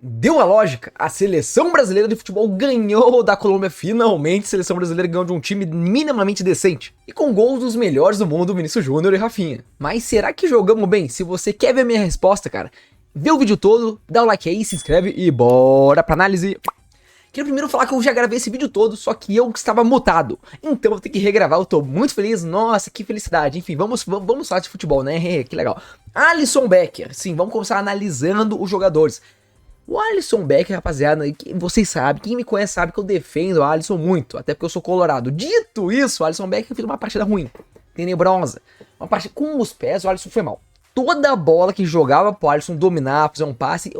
Deu a lógica, a seleção brasileira de futebol ganhou da Colômbia finalmente. A seleção brasileira ganhou de um time minimamente decente e com gols dos melhores do mundo, Vinícius Júnior e Rafinha. Mas será que jogamos bem? Se você quer ver a minha resposta, cara, vê o vídeo todo, dá o like aí, se inscreve e bora pra análise. Queria primeiro falar que eu já gravei esse vídeo todo, só que eu estava mutado. Então eu vou ter que regravar, eu tô muito feliz. Nossa, que felicidade. Enfim, vamos falar de futebol, né? Que legal. Alisson Becker. Sim, vamos começar analisando os jogadores. O Alisson Becker, rapaziada, vocês sabem, quem me conhece sabe que eu defendo o Alisson muito, até porque eu sou colorado. Dito isso, o Alisson Becker fez uma partida ruim, tenebrosa. Uma partida com os pés, o Alisson foi mal. Toda bola que jogava pro Alisson dominar, fazer um passe,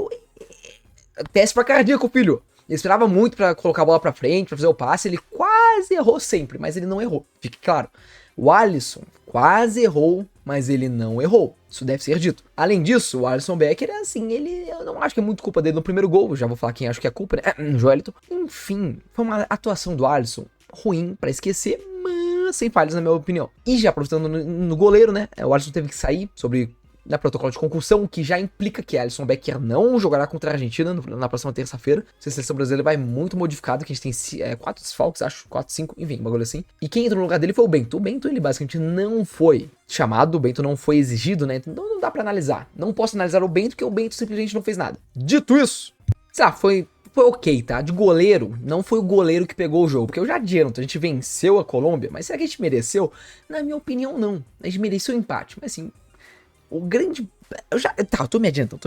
teste pra cardíaco, filho. Ele esperava muito pra colocar a bola pra frente, pra fazer o passe, ele quase errou sempre, mas ele não errou, fique claro. O Alisson quase errou, mas ele não errou. Isso deve ser dito. Além disso, o Alisson Becker é assim, eu não acho que é muito culpa dele no primeiro gol, eu já vou falar quem acho que é culpa, né? Joelito. Enfim, foi uma atuação do Alisson ruim pra esquecer, mas sem falhas na minha opinião. E já aproveitando no goleiro, né? O Alisson teve que sair sobre protocolo de concussão, que já implica que Alisson Becker não jogará contra a Argentina na próxima terça-feira. A seleção brasileira vai muito modificada, que a gente tem 4 desfalques, acho, 4, 5, enfim, um bagulho assim. E quem entrou no lugar dele foi o Bento. O Bento, ele basicamente não foi chamado, o Bento não foi exigido, né? Então não dá pra analisar. Não posso analisar o Bento, porque o Bento simplesmente não fez nada. Dito isso, sei lá, foi ok, tá? De goleiro, não foi o goleiro que pegou o jogo, porque eu já adianto, a gente venceu a Colômbia, mas será que a gente mereceu? Na minha opinião, não. A gente mereceu o empate, mas assim, o grande... eu tô me adiantando.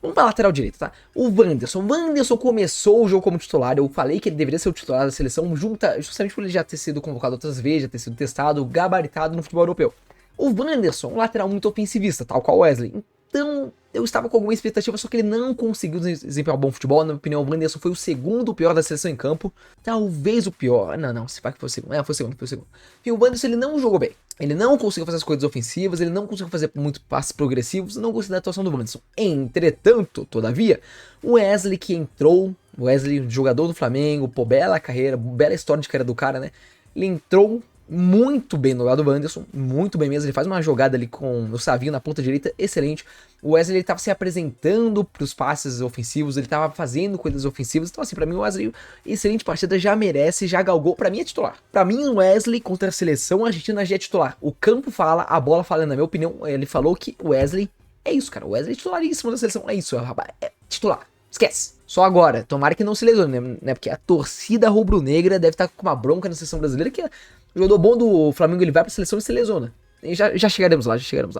Vamos pra lateral direita, tá? O Wanderson começou o jogo como titular. Eu falei que ele deveria ser o titular da seleção, justamente por ele já ter sido convocado outras vezes, já ter sido testado, gabaritado no futebol europeu. O Wanderson, um lateral muito ofensivista, tal qual o Wesley. Então, eu estava com alguma expectativa, só que ele não conseguiu desempenhar um bom futebol. Na minha opinião, o Wanderson foi o segundo pior da seleção em campo. Talvez o pior. Não, se vai que foi o segundo. Foi o segundo. Enfim, o Wanderson, ele não jogou bem. Ele não conseguiu fazer as coisas ofensivas, ele não conseguiu fazer muito passes progressivos, não gostei da atuação do Wanderson. Entretanto, todavia, o Wesley que entrou, o Wesley, jogador do Flamengo, pô, bela carreira, bela história de carreira do cara, né? Ele entrou muito bem no lado do Wanderson, muito bem mesmo. Ele faz uma jogada ali com o Savinho na ponta direita, excelente. O Wesley, ele tava se apresentando pros passes ofensivos, ele tava fazendo coisas ofensivas. Então assim, pra mim o Wesley, excelente partida, já merece, já galgou. Pra mim é titular. Pra mim o Wesley contra a seleção argentina já é titular. O campo fala, a bola fala, na minha opinião, ele falou que o Wesley é isso, cara. O Wesley é titularíssimo da seleção, é isso, rapaz, é titular. Esquece. Só agora, tomara que não se lesione, né? Porque a torcida rubro-negra deve estar com uma bronca na seleção brasileira, que o jogador bom do Flamengo, ele vai pra seleção e se lesiona. E já chegaremos lá.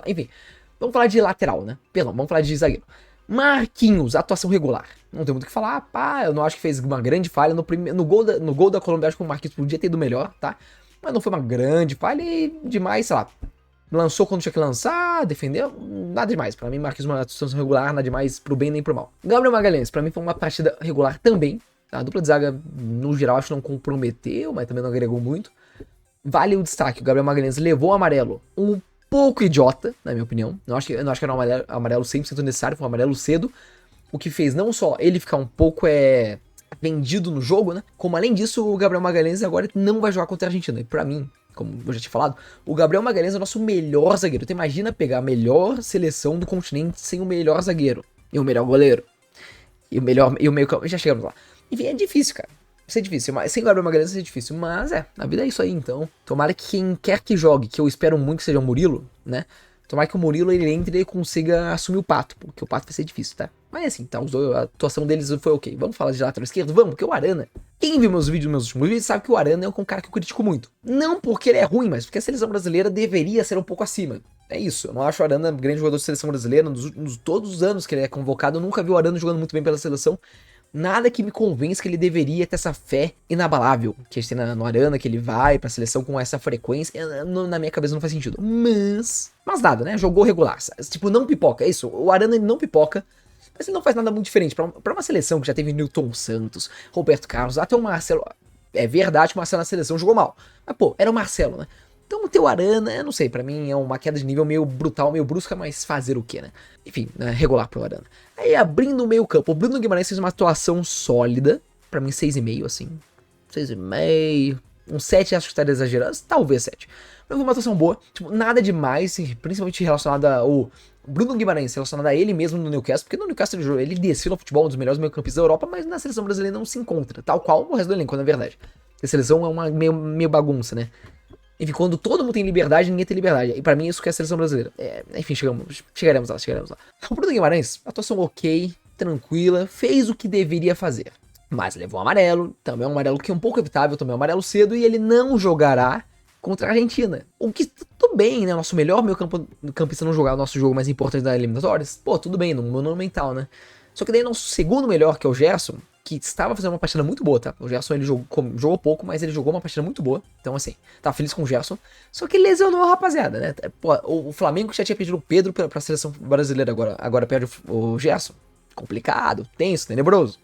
Enfim, vamos falar de lateral, né? Perdão, vamos falar de zagueiro. Marquinhos, atuação regular. Não tem muito o que falar, pá, eu não acho que fez uma grande falha no gol da Colômbia, acho que o Marquinhos podia ter ido melhor, tá? Mas não foi uma grande falha e demais, sei lá. Lançou quando tinha que lançar, defendeu, nada demais. Pra mim, Marquinhos uma atuação regular, nada demais pro bem nem pro mal. Gabriel Magalhães, pra mim foi uma partida regular também. A dupla de zaga, no geral, acho que não comprometeu, mas também não agregou muito. Vale o destaque, o Gabriel Magalhães levou o amarelo um pouco idiota, na minha opinião. Eu não acho que era um amarelo 100% necessário, foi um amarelo cedo. O que fez não só ele ficar um pouco vendido no jogo, né? Como além disso, o Gabriel Magalhães agora não vai jogar contra a Argentina. E pra mim, como eu já tinha falado, o Gabriel Magalhães é o nosso melhor zagueiro. Então imagina pegar a melhor seleção do continente sem o melhor zagueiro. E o melhor goleiro. E o meio campo. Já chegamos lá. Enfim, é difícil, cara. Isso é difícil, mas sem Gabriel Magalhães é difícil, mas a vida é isso aí, então. Tomara que quem quer que jogue, que eu espero muito que seja o Murilo, né? Tomara que o Murilo, ele entre e consiga assumir o Pato, porque o Pato vai ser difícil, tá? Mas assim, tá, a atuação deles foi ok. Vamos falar de lateral esquerdo? Vamos, porque o Arana, quem viu meus últimos vídeos sabe que o Arana é um cara que eu critico muito. Não porque ele é ruim, mas porque a seleção brasileira deveria ser um pouco acima. É isso, eu não acho o Arana grande jogador de seleção brasileira, nos todos os anos que ele é convocado, eu nunca vi o Arana jogando muito bem pela seleção. Nada que me convença que ele deveria ter essa fé inabalável que a gente tem no Arana, que ele vai pra seleção com essa frequência. Na minha cabeça não faz sentido. Mas nada, né? Jogou regular. Tipo, não pipoca. É isso. O Arana, ele não pipoca. Mas ele não faz nada muito diferente. Pra uma seleção que já teve Nilton Santos, Roberto Carlos, até o Marcelo. É verdade que o Marcelo na seleção jogou mal. Mas, pô, era o Marcelo, né? Então, ter o Arana, eu não sei, pra mim é uma queda de nível meio brutal, meio brusca, mas fazer o quê, né? Enfim, né, regular pro Arana. Aí, abrindo o meio campo, o Bruno Guimarães fez uma atuação sólida, pra mim 6,5, assim. 6,5, Um 7 acho que estaria exagerando, talvez 7. Mas foi uma atuação boa, tipo, nada demais, principalmente relacionado ao Bruno Guimarães, relacionado a ele mesmo no Newcastle, porque no Newcastle ele desfila no futebol, um dos melhores meio-campistas da Europa, mas na seleção brasileira não se encontra, tal qual o resto do elenco, na verdade. A seleção é uma meio bagunça, né? Enfim, quando todo mundo tem liberdade, ninguém tem liberdade. E pra mim isso que é a seleção brasileira. Enfim, chegaremos lá. O Bruno Guimarães, atuação ok, tranquila, fez o que deveria fazer. Mas levou um amarelo, também um amarelo que é um pouco evitável, também um amarelo cedo, e ele não jogará contra a Argentina. O que tudo bem, né? Nosso melhor meio-campista não jogar o nosso jogo mais importante da eliminatórias. Pô, tudo bem, no monumental, né? Só que daí nosso segundo melhor, que é o Gerson, que estava fazendo uma partida muito boa, tá? O Gerson, ele jogou pouco, mas ele jogou uma partida muito boa. Então, assim, tava feliz com o Gerson. Só que ele lesionou a rapaziada, né? Pô, o Flamengo já tinha pedido o Pedro pra seleção brasileira, agora perde o Gerson. Complicado, tenso, tenebroso.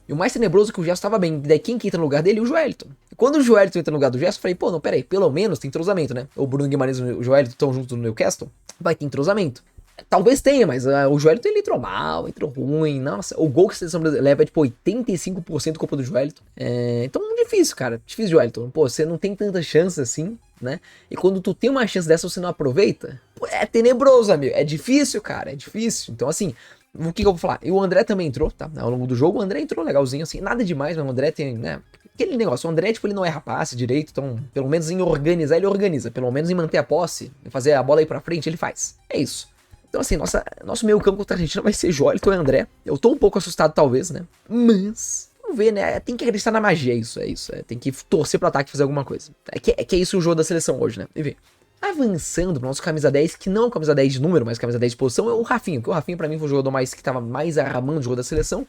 E o mais tenebroso é que o Gerson estava bem. Daí quem que entra no lugar dele? O Joelito. E quando o Joelito entra no lugar do Gerson, eu falei, pô, não, peraí, pelo menos tem entrosamento, né? O Bruno Guimarães e o Joelito estão juntos no Newcastle, vai ter entrosamento. Talvez tenha, mas o Joelito ele entrou mal, entrou ruim. Nossa, o gol que a seleção brasileira leva é tipo 85% culpa do Joelito. Então difícil, cara. Difícil, Joelito. Pô, você não tem tanta chance assim, né? E quando tu tem uma chance dessa, você não aproveita. Pô, é tenebroso, amigo. É difícil, cara. É difícil. Então, assim, o que eu vou falar? E o André também entrou, tá? Ao longo do jogo, o André entrou legalzinho, assim. Nada demais, mas o André tem, né? Aquele negócio, o André, tipo, ele não é rapaz direito, então, pelo menos em organizar, ele organiza. Pelo menos em manter a posse, em fazer a bola ir pra frente, ele faz. É isso. Então, assim, nosso meio campo contra a Argentina vai ser Joelito e André. Eu tô um pouco assustado, talvez, né? Mas, vamos ver, né? Tem que acreditar na magia, isso. Tem que torcer pro ataque e fazer alguma coisa. É que é isso o jogo da seleção hoje, né? Enfim. Avançando pro nosso camisa 10, que não é o camisa 10 de número, mas camisa 10 de posição, é o Rafinha. Porque o Rafinha, pra mim, foi o jogador que tava mais arramando o jogo da seleção.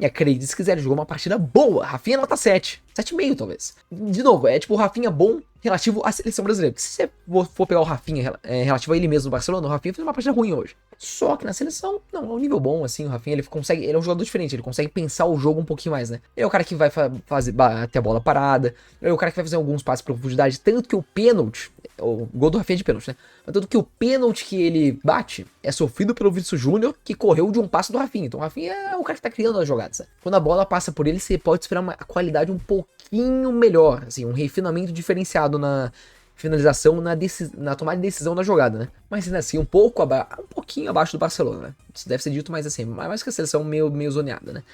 E acredite se quiser, ele jogou uma partida boa. Rafinha nota 7. 7,5 talvez. De novo, é tipo o Rafinha bom relativo à seleção brasileira. Porque se você for pegar o Rafinha relativo a ele mesmo no Barcelona, o Rafinha fez uma partida ruim hoje. Só que na seleção, não, é um nível bom, assim, o Rafinha, ele é um jogador diferente, ele consegue pensar o jogo um pouquinho mais, né? Ele é o cara que vai bater a bola parada, ele é o cara que vai fazer alguns passes pra profundidade, tanto que o pênalti, o gol do Rafinha é de pênalti, né? Mas tanto que o pênalti que ele bate é sofrido pelo Vinícius Júnior, que correu de um passe do Rafinha. Então o Rafinha é o cara que tá criando as jogadas, né? Quando a bola passa por ele, você pode esperar uma qualidade um pouquinho melhor, assim, um refinamento diferenciado na finalização, na tomada de decisão da jogada, né? Mas ainda assim, um pouquinho abaixo do Barcelona, né? Isso deve ser dito, mas assim, mais que a seleção meio zoneada, né?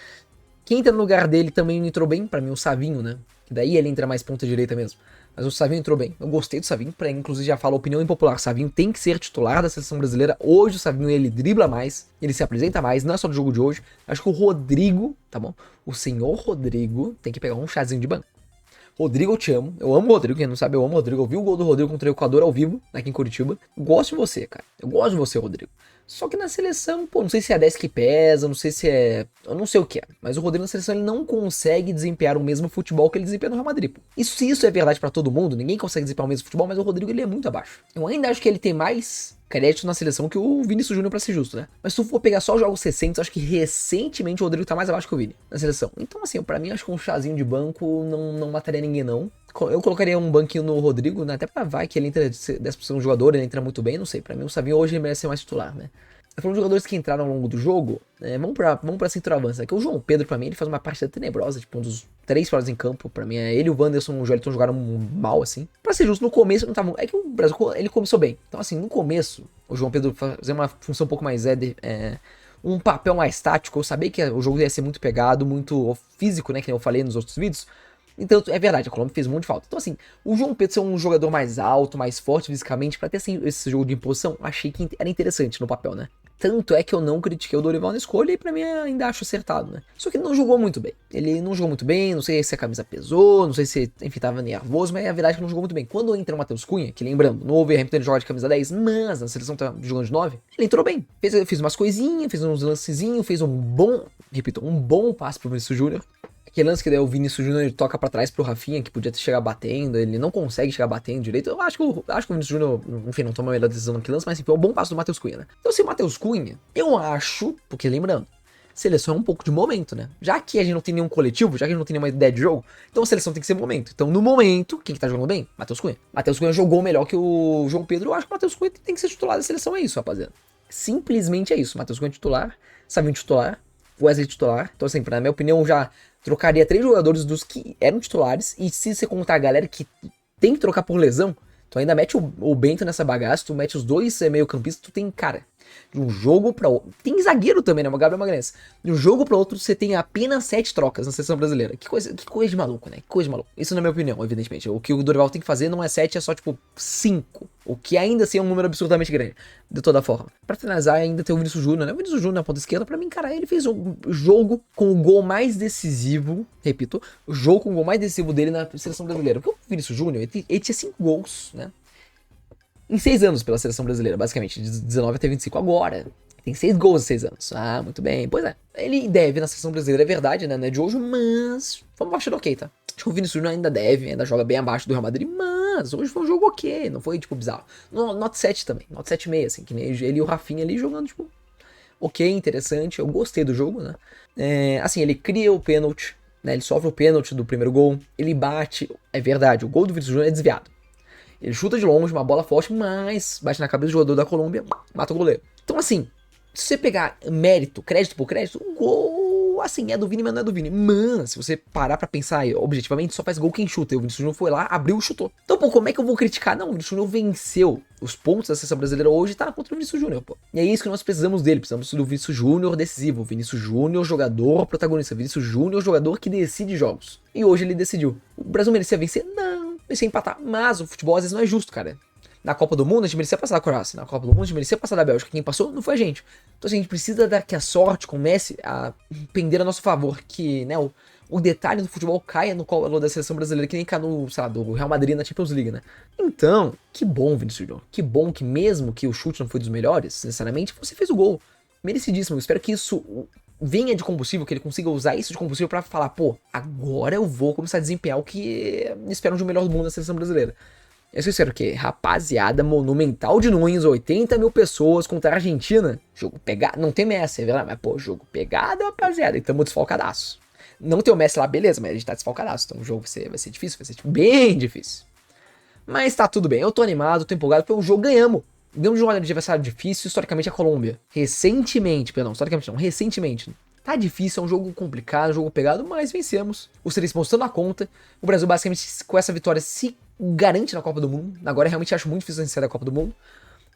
Quem entra no lugar dele também entrou bem, pra mim, o Savinho, né? Que daí ele entra mais ponta direita mesmo. Mas o Savinho entrou bem. Eu gostei do Savinho, inclusive já falo a opinião impopular. O Savinho tem que ser titular da seleção brasileira. Hoje o Savinho, ele dribla mais, ele se apresenta mais, não é só do jogo de hoje. Acho que o Rodrigo, tá bom? O senhor Rodrigo tem que pegar um chazinho de banco. Rodrigo, eu te amo. Eu amo o Rodrigo, quem não sabe, eu amo o Rodrigo. Eu vi o gol do Rodrigo contra o Equador ao vivo, aqui em Curitiba. Gosto de você, cara. Eu gosto de você, Rodrigo. Só que na seleção, pô, não sei se é a 10 que pesa, não sei se é... Eu não sei o que é. Mas o Rodrigo na seleção, ele não consegue desempenhar o mesmo futebol que ele desempenha no Real Madrid, pô. Se isso é verdade pra todo mundo, ninguém consegue desempenhar o mesmo futebol, mas o Rodrigo, ele é muito abaixo. Eu ainda acho que ele tem mais crédito na seleção que o Vinícius Júnior, pra ser justo, né? Mas se tu for pegar só os jogos recentes, eu acho que recentemente o Rodrigo tá mais abaixo que o Vini na seleção. Então, assim, pra mim, acho que um chazinho de banco não mataria ninguém, não. Eu colocaria um banquinho no Rodrigo, né? Até pra vai que ele entra 10% do jogador, ele entra muito bem, não sei. Pra mim, o Savinho hoje ele merece ser mais titular, né? Falando de jogadores que entraram ao longo do jogo, vamos pra centroavança. Que o João Pedro, pra mim, ele faz uma partida tenebrosa, tipo, um dos 3 fora em campo. Pra mim, ele e o Wanderson e o Joelton jogaram mal, assim. Pra ser justo, no começo não tava... É que o Brasil, ele começou bem. Então, assim, no começo, o João Pedro fazia uma função um pouco mais... um papel mais tático. Eu sabia que o jogo ia ser muito pegado, muito físico, né, que eu falei nos outros vídeos. Então, é verdade, a Colômbia fez um monte de falta. Então, assim, o João Pedro ser um jogador mais alto, mais forte fisicamente, pra ter esse jogo de imposição, achei que era interessante no papel, né? Tanto é que eu não critiquei o Dorival na escolha e pra mim ainda acho acertado, né? Só que ele não jogou muito bem. Ele não jogou muito bem, não sei se a camisa pesou, não sei se, enfim, tava nervoso, mas a verdade é que não jogou muito bem. Quando entra o Matheus Cunha, que lembrando, no Wolverhampton ele joga de camisa 10, mas na seleção tá jogando de 9, ele entrou bem. Fez umas coisinhas, fez uns lancezinhos, fez um bom passe pro Vinícius Júnior. Aquele lance que daí o Vinícius Júnior ele toca pra trás pro Rafinha, que podia chegar batendo, ele não consegue chegar batendo direito. Eu acho que o Vinícius Júnior, enfim, não toma a melhor decisão naquele lance, mas enfim, foi um bom passo do Matheus Cunha, né? Então, assim, o Matheus Cunha, eu acho, porque lembrando, seleção é um pouco de momento, né? Já que a gente não tem nenhum coletivo, já que a gente não tem nenhuma ideia de jogo, então a seleção tem que ser momento. Então, no momento, quem que tá jogando bem? Matheus Cunha. Matheus Cunha jogou melhor que o João Pedro, eu acho que o Matheus Cunha tem que ser titular da seleção, é isso, rapaziada. Simplesmente é isso. Matheus Cunha é titular, Savinho titular. Wesley titular. Então, assim, na minha opinião, já trocaria 3 jogadores dos que eram titulares. E se você contar a galera que tem que trocar por lesão, tu ainda mete o Bento nessa bagaça, tu mete os dois meio-campistas, tu tem, cara, de um jogo pra outro. Tem zagueiro também, né? O Gabriel Magalhães. De um jogo pra outro, você tem apenas 7 trocas na seleção brasileira. Que coisa de maluco, né? Que coisa de maluco. Isso na minha opinião, evidentemente. O que o Dorival tem que fazer não é 7, é só, tipo, 5. O que ainda assim é um número absurdamente grande. De toda forma. Pra finalizar, ainda tem o Vinícius Júnior, né? O Vinícius Júnior na ponta esquerda, pra mim, cara, ele fez um jogo com o gol mais decisivo. Repito, o jogo com o gol mais decisivo dele na seleção brasileira. Porque o Vinícius Júnior, ele tinha 5 gols, né? Em 6 anos pela seleção brasileira, basicamente. De 19 até 25 agora. Tem 6 gols em 6 anos. Ah, muito bem. Pois é. Ele deve na seleção brasileira, é verdade, né? Não é de hoje, mas vamos abaixo do ok, tá? Acho que o Vinícius Júnior ainda deve, ainda joga bem abaixo do Real Madrid, mas hoje foi um jogo ok. Não foi, tipo, bizarro. Note 7 também. Note 7,5, assim. Que nem ele e o Rafinha ali jogando, tipo, ok, interessante. Eu gostei do jogo, né? Assim, ele cria o pênalti, né? Ele sofre o pênalti do primeiro gol. Ele bate. É verdade, o gol do Vinícius Júnior é desviado. Ele chuta de longe, uma bola forte, mas bate na cabeça do jogador da Colômbia, mata o goleiro. Então, assim, se você pegar mérito, crédito por crédito, o gol, assim, é do Vini, mas não é do Vini. Mas, se você parar pra pensar aí, objetivamente, só faz gol quem chuta. E o Vinícius Júnior foi lá, abriu e chutou. Então, pô, como é que eu vou criticar? Não, o Vinícius Júnior venceu. Os pontos da seleção brasileira hoje tá contra o Vinícius Júnior, pô. E é isso que nós precisamos dele. Precisamos do Vinícius Júnior decisivo. Vinícius Júnior, jogador protagonista. Vinícius Júnior, jogador que decide jogos. E hoje ele decidiu. O Brasil merecia vencer? Não. Merecia empatar. Mas o futebol às vezes não é justo, cara. Na Copa do Mundo a gente merecia passar da Croácia. Na Copa do Mundo a gente merecia passar da Bélgica. Quem passou não foi a gente. Então assim, a gente precisa dar que a sorte comece a pender a nosso favor. Que, né, o detalhe do futebol caia no colo da seleção brasileira, que nem cai no, sei lá, do Real Madrid na Champions League, né? Então, que bom, Vinícius Júnior. Que bom que mesmo que o chute não foi dos melhores, sinceramente, você fez o gol. Merecidíssimo. Eu espero que isso venha de combustível, que ele consiga usar isso de combustível pra falar, pô, agora eu vou começar a desempenhar o que esperam de um melhor do mundo na seleção brasileira. Eu espero que, rapaziada, Monumental de Nunes, 80 mil pessoas contra a Argentina. Jogo pegado, não tem Messi, é verdade, mas pô, jogo pegado, rapaziada, e tamo desfalcadaço. Não tem o Messi lá, beleza, mas a gente tá desfalcadaço, então o jogo vai ser difícil, vai ser tipo, bem difícil. Mas tá tudo bem, eu tô animado, tô empolgado, porque o jogo ganhamos. Ganhamos de um adversário difícil, historicamente a Colômbia. Recentemente. Tá difícil, é um jogo complicado, um jogo pegado, mas vencemos. Os 3 pontos estão na conta. O Brasil, basicamente, com essa vitória, se garante na Copa do Mundo. Agora, eu realmente acho muito difícil vencer da Copa do Mundo.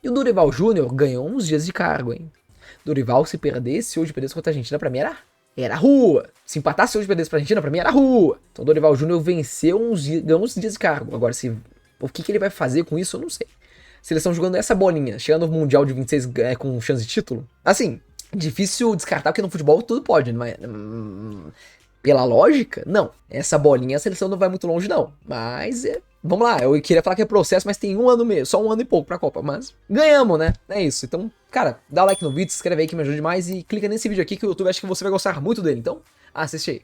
E o Dorival Júnior ganhou uns dias de cargo, hein? Dorival, se hoje perdesse contra a Argentina, pra mim era rua. Se empatasse hoje e perdesse pra Argentina, pra mim era rua. Então o Dorival Júnior ganhou uns dias de cargo. Agora, o que ele vai fazer com isso, eu não sei. Se eles estão jogando essa bolinha, chegando no Mundial de 26 com chance de título, assim, difícil descartar, porque no futebol tudo pode, mas pela lógica, não. Essa bolinha a seleção não vai muito longe, não. Mas, vamos lá, eu queria falar que é processo, mas tem 1 ano mesmo, só 1 ano e pouco pra Copa, mas ganhamos, né? É isso. Então, cara, dá like no vídeo, se inscreve aí que me ajuda demais e clica nesse vídeo aqui que o YouTube acha que você vai gostar muito dele. Então, assiste aí.